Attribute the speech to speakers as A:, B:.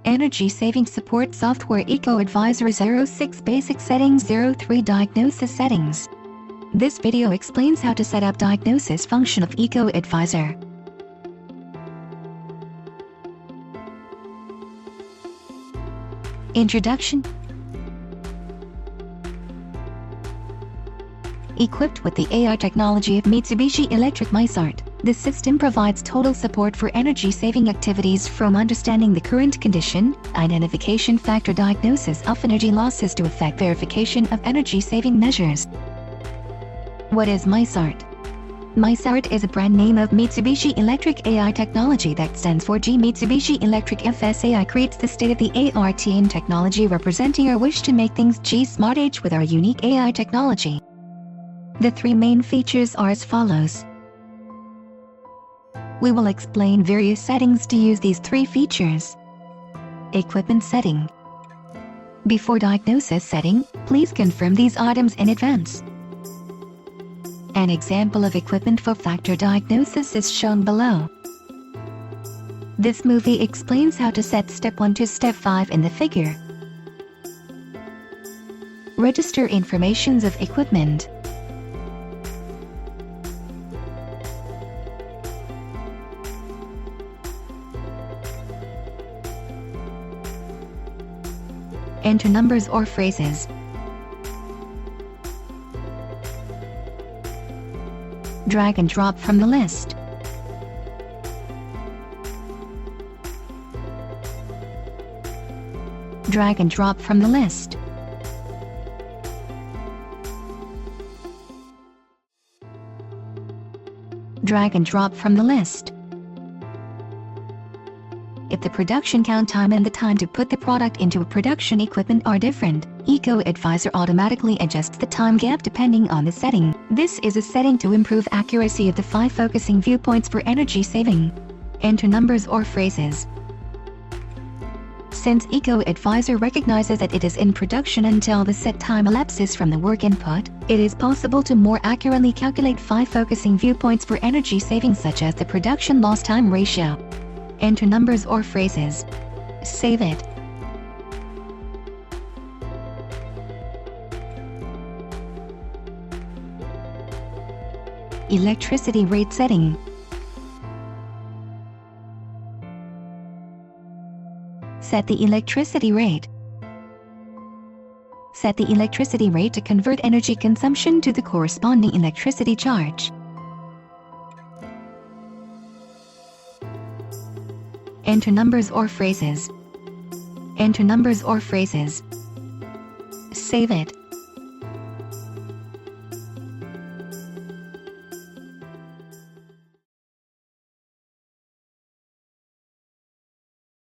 A: Energy Saving Support Software EcoAdviser 06 Basic Settings 03 Diagnosis Settings. This video explains how to set up diagnosis function of EcoAdviser. Introduction. Equipped with the AI technology of Mitsubishi Electric MySart, this system provides total support for energy-saving activities, from understanding the current condition, identification factor diagnosis of energy losses to effect verification of energy-saving measures. What is MySart? MySart is a brand name of Mitsubishi Electric AI technology that stands for G. Mitsubishi Electric FSAI creates the state-of-the-art in technology, representing our wish to make things G-Smart Age with our unique AI technology. The three main features are as follows. We will explain various settings to use these three features. Equipment setting. Before diagnosis setting, please confirm these items in advance. An example of equipment for factor diagnosis is shown below. This movie explains how to set step 1 to step 5 in the figure. Register informations of equipment. Enter numbers or phrases. Drag and drop from the list. Drag and drop from the list. Drag and drop from the list. If the production count time and the time to put the product into a production equipment are different, EcoAdviser automatically adjusts the time gap depending on the setting. This is a setting to improve accuracy of the 5 focusing viewpoints for energy saving. Enter numbers or phrases. Since EcoAdviser recognizes that it is in production until the set time elapses from the work input, it is possible to more accurately calculate 5 focusing viewpoints for energy saving, such as the production loss time ratio. Enter numbers or phrases. Save it. Electricity rate setting. Set the electricity rate. Set the electricity rate to convert energy consumption to the corresponding electricity charge. Enter numbers or phrases. Enter numbers or phrases. Save it.